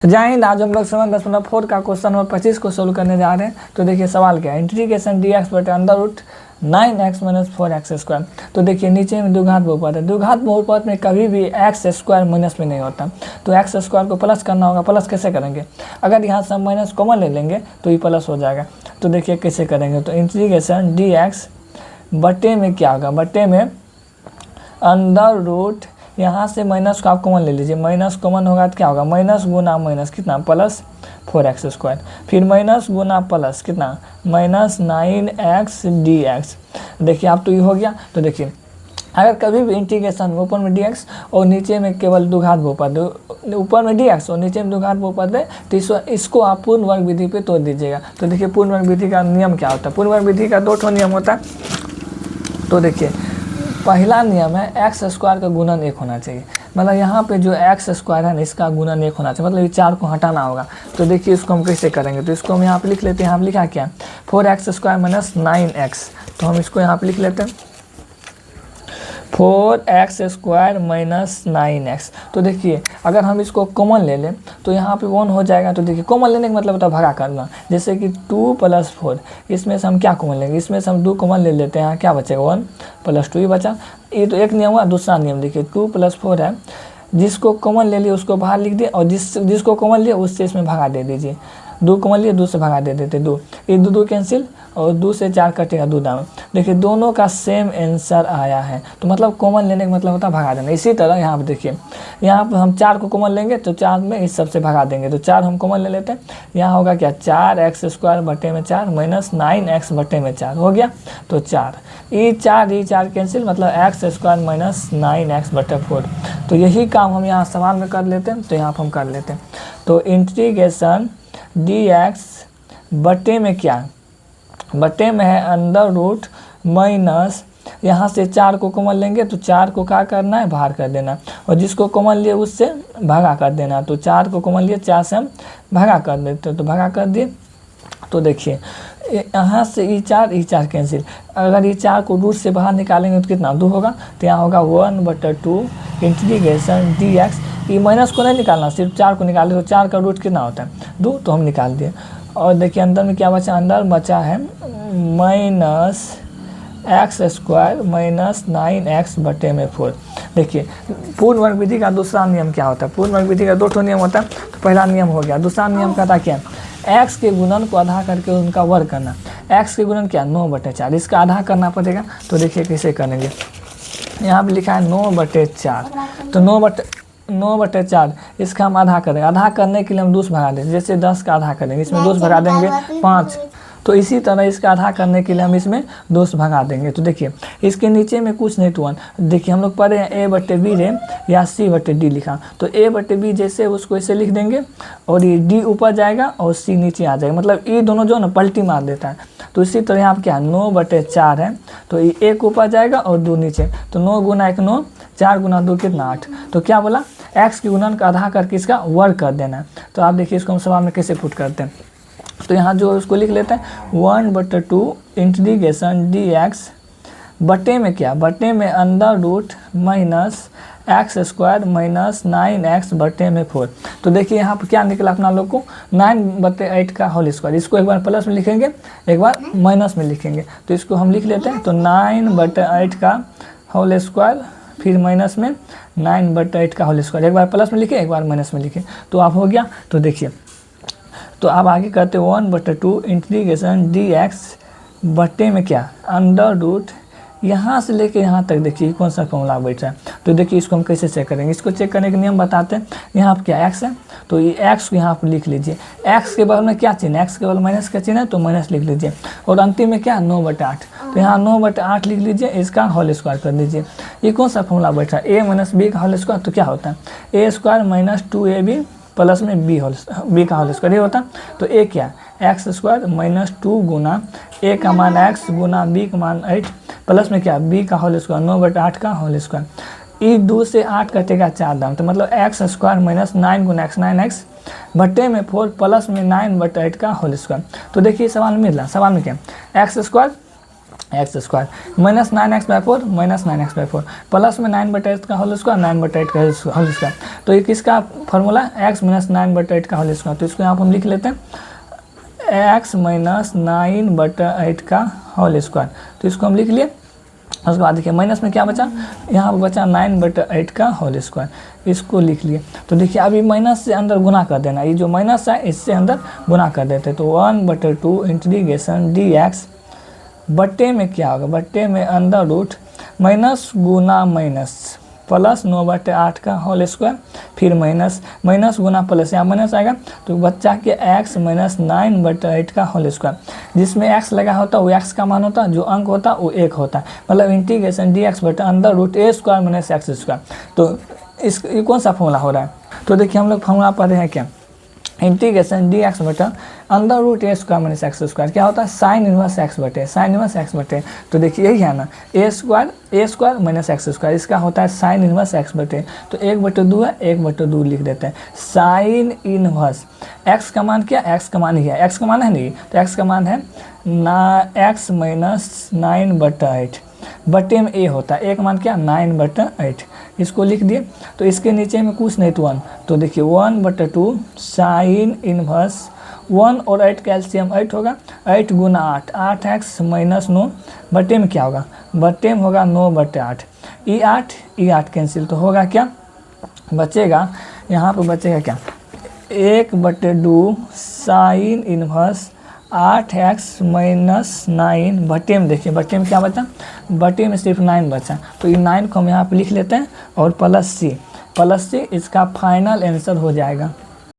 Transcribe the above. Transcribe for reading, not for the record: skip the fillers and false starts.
जय हिंद। आज हम लोग सवाल 10.4 का क्वेश्चन नंबर 25 को सोल्व करने जा रहे हैं। तो देखिए सवाल क्या है, इंटीग्रेशन डी एक्स बटे under root 9x - 4x square. तो देखिए नीचे में द्विघात बहुपद है, द्विघात बहुपद में कभी भी एक्स स्क्वायर माइनस में नहीं होता, तो एक्स स्क्वायर को प्लस करना होगा। प्लस कैसे करेंगे, अगर यहाँ से हम माइनस कॉमन ले लेंगे तो ये प्लस हो जाएगा। तो देखिए कैसे करेंगे, तो इंटीग्रेशन डी एक्स बटे में क्या होगा, बटे में अंडर रूट, यहाँ से माइनस को आप कॉमन ले लीजिए, माइनस कॉमन होगा तो क्या होगा, माइनस गुना माइनस कितना प्लस 4x स्क्वायर, फिर माइनस गुना प्लस कितना माइनस 9x dx। देखिए आप तो ये हो गया। तो देखिए अगर कभी भी इंटीग्रेशन ऊपर में dx और नीचे में केवल द्विघात बहुपद, ऊपर में dx और नीचे में द्विघात बहुपद है, तो इसको आप पूर्ण वर्ग विधि पे तोड़ दीजिएगा। तो देखिए पूर्ण वर्ग विधि का नियम क्या होता है, पूर्ण वर्ग विधि का 2 नियम होता है। तो देखिए पहला नियम है एक्स स्क्वायर का गुणन 1 होना चाहिए, मतलब यहाँ पे जो एक्स स्क्वायर है ना इसका गुणन 1 होना चाहिए, मतलब ये 4 को हटाना होगा। तो देखिए इसको हम कैसे करेंगे, तो इसको हम यहाँ पे लिख लेते हैं। यहाँ पे लिखा क्या, 4x स्क्वायर माइनस 9x, तो हम इसको यहाँ पे लिख लेते हैं 4x स्क्वायर माइनस 9x। तो देखिए अगर हम इसको कॉमन ले लें तो यहाँ पे 1 हो जाएगा। तो देखिए कॉमन लेने का मतलब होता है भगा करना, जैसे कि 2 + 4, इसमें से हम क्या कॉमन लेंगे, इसमें से हम 2 कॉमन ले लेते हैं, यहाँ क्या बचेगा 1 + 2 ही बचा। ये तो एक नियम हुआ। दूसरा नियम देखिए 2 + 4 है, जिसको कॉमन ले लिए उसको बाहर लिख दिए, और जिसको कॉमन लिए उससे इसमें भगा दे दीजिए। 2 कॉमन लिए 2 से भगा दे देते 2, ये 2 कैंसिल, और 2 से 4 कटेगा 2 दाम। देखिए दोनों का सेम आंसर आया है, तो मतलब कॉमन लेने का मतलब होता है भगा देना। इसी तरह यहाँ पे देखिए, यहाँ पर हम 4 को कॉमन लेंगे तो 4 में इस सबसे भगा देंगे, तो 4 हम कॉमन ले लेते हैं। यहाँ होगा क्या 4x स्क्वायर बटे में 4 माइनस 9x बटे में 4 हो गया। तो 4 ये 4 कैंसिल, मतलब x स्क्वायर माइनस 9x बटे 4। तो यही काम हम यहाँ सवाल में कर लेते हैं, तो यहाँ पर हम कर लेते हैं। तो इंटीग्रेशन dx बटे में क्या, बटे में है अंडर रूट माइनस, यहाँ से 4 को कॉमन लेंगे तो 4 को क्या करना है बाहर कर देना, और जिसको कॉमन लिए उससे भागा कर देना। तो 4 को कॉमन लिए 4 से हम भागा कर देते, तो भागा कर दिए। तो देखिए यहाँ से ये 4 कैंसिल, अगर ये 4 को रूट से बाहर निकालेंगे तो कितना 2 होगा, तो यहाँ होगा 1/2 इंटीग्रेशन dx। ये माइनस को नहीं निकालना, सिर्फ 4 को निकाले, तो 4 का रूट कितना होता है 2, तो हम निकाल दिए। और देखिए अंदर में क्या बचा, अंदर बचा है minus x square minus 9x बटे में 4। देखिए पूर्ण वर्ग विधि का दूसरा नियम क्या होता है, पूर्ण वर्ग विधि का 2 नियम होता है। तो पहला नियम हो गया, दूसरा नियम का था क्या, x के गुणन को आधा करके उनका वर्ग करना। x के गुणन क्या 9/4, इसका आधा करना पड़ेगा। तो देखिए कैसे करेंगे, यहाँ पे लिखा है 9/4, तो 9/4 इसका हम आधा करेंगे। आधा करने के लिए हम 2 से भगा देंगे, जैसे 10 का आधा करेंगे, इसमें 2 से भगा देंगे 5। तो इसी तरह इसका आधा करने के लिए हम इसमें 2 से भगा देंगे। तो देखिए इसके नीचे में कुछ नहीं, तो 1। देखिए हम लोग पढ़े हैं a/b रे या c/d लिखा, तो a/b जैसे उसको ऐसे लिख देंगे, और ये d ऊपर जाएगा और c नीचे आ जाएगा, मतलब ये दोनों जो ना पलटी मार देता है। तो इसी तरह यहाँ पर क्या 9/4 है, तो ये 1 ऊपर जाएगा और 2 नीचे, तो 9 × 1 9, 4 × 2 कितना 8। तो क्या बोला, x के गुणन का आधा करके इसका वर्ग कर देना है। तो आप देखिए इसको हम सवाल में कैसे पुट करते हैं। तो यहाँ जो उसको लिख लेते हैं 1/2 इंटीग्रेशन dx बटे में क्या, बटे में under root minus x square minus 9x बटे में 4। तो देखिए यहाँ पर क्या निकला अपना लोग को 9/8 का होल स्क्वायर। इसको एक बार प्लस में लिखेंगे, एक बार माइनस में लिखेंगे। तो इसको हम लिख लेते हैं, तो 9/8 का होल स्क्वायर, फिर माइनस में 9/8 का होल स्क्वायर, एक बार प्लस में लिखे एक बार माइनस में लिखे, तो आप हो गया। तो देखिए तो आप आगे करते 1/2 इंटीग्रेशन dx बटे में क्या अंडर रूट, यहाँ से लेके यहाँ तक देखिए कौन सा फॉर्मूला बैठ रहा है। तो देखिए इसको हम कैसे चेक करेंगे, इसको चेक करने के नियम बताते हैं। यहाँ पर क्या x है, तो ये x को यहाँ पर लिख लीजिए, x के बगल में क्या चिन्ह है, x के बगल माइनस का चिन्ह है, तो माइनस लिख लीजिए, और अंतिम में क्या 9/8, तो यहाँ 9/8 लिख लीजिए, इसका होल स्क्वायर कर दीजिए। ये कौन सा फॉर्मूला बैठा है, a - b का होल स्क्वायर, तो क्या होता है a² - 2ab प्लस में b का होल स्क्वायर, ये होता। तो a क्या x² - 2 गुना a का मान x गुना b का मान 8 प्लस में क्या b का होल स्क्वायर 9/8 का होल स्क्वायर। ये 2 से 8 कटेगा 4 दाम, तो मतलब x² माइनस 9 गुना x 9x बटे में 4 प्लस में 9/8 का होल स्क्वायर। तो देखिए सवाल में मिल रहा, सवाल में क्या x² x square minus 9x/4 minus 9x/4 plus में 9/8 का होल स्क्वायर 9/8 का होल स्क्वायर। तो ये किसका फार्मूला x माइनस 9/8 का होल स्क्वायर। तो इसको यहाँ पर हम लिख लेते हैं x माइनस 9/8 का होल स्क्वायर। तो इसको हम लिख लिए। उसके बाद देखिए माइनस में क्या बचा, यहाँ पर बचा 9/8 का होल स्क्वायर, इसको लिख लिए। तो देखिए अभी माइनस से अंदर गुना कर देना, ये जो माइनस है इससे अंदर गुना कर देते। तो 1/2 इंटीग्रेशन dx बट्टे में क्या होगा, बट्टे में अंडर रूट माइनस गुना माइनस प्लस 9/8 का होल स्क्वायर, फिर माइनस माइनस गुना प्लस, यहाँ माइनस आएगा तो बच्चा के x माइनस 9/8 का होल स्क्वायर। जिसमें x लगा होता है वो x का मान होता है, जो अंक होता है वो 1 होता है। मतलब इंटीग्रेशन dx बटा under root a square minus x square. तो ये कौन सा फॉर्मूला हो रहा है। तो देखिए हम लोग फॉर्मूला पढ़े हैं क्या, इंटीग्रेशन dx बटा under root a square minus x square क्या होता है, साइन इनवर्स x बटे, साइन इनवर्स x बटे। तो देखिए यही है ना, a square minus x square, इसका होता है साइन इनवर्स x बटे। तो 1/2 है, 1/2 लिख देते हैं। साइन इनवर्स x का मान क्या, x का मान ही है, x का मान है नहीं, तो x का मान है x माइनस 9/8 बटे में a होता है, एक मान क्या 9/8, इसको लिख दिए। तो इसके नीचे में कुछ नहीं तो 1, तो देखिए 1/2 साइन इनवर्स 1 और 8 का एलसीएम 8 होगा, 8 गुना 8 8x माइनस 9 बटे में क्या होगा, बटे में होगा 9/8, ई 8 कैंसिल, तो होगा क्या बचेगा, यहाँ पर बचेगा क्या 1/2 साइन इनवर्स 8x माइनस 9 बटे में, देखिए बटे में क्या बचा, बटे में सिर्फ 9 बचा। तो ये 9 को हम यहाँ पे लिख लेते हैं और प्लस सी इसका फाइनल आंसर हो जाएगा।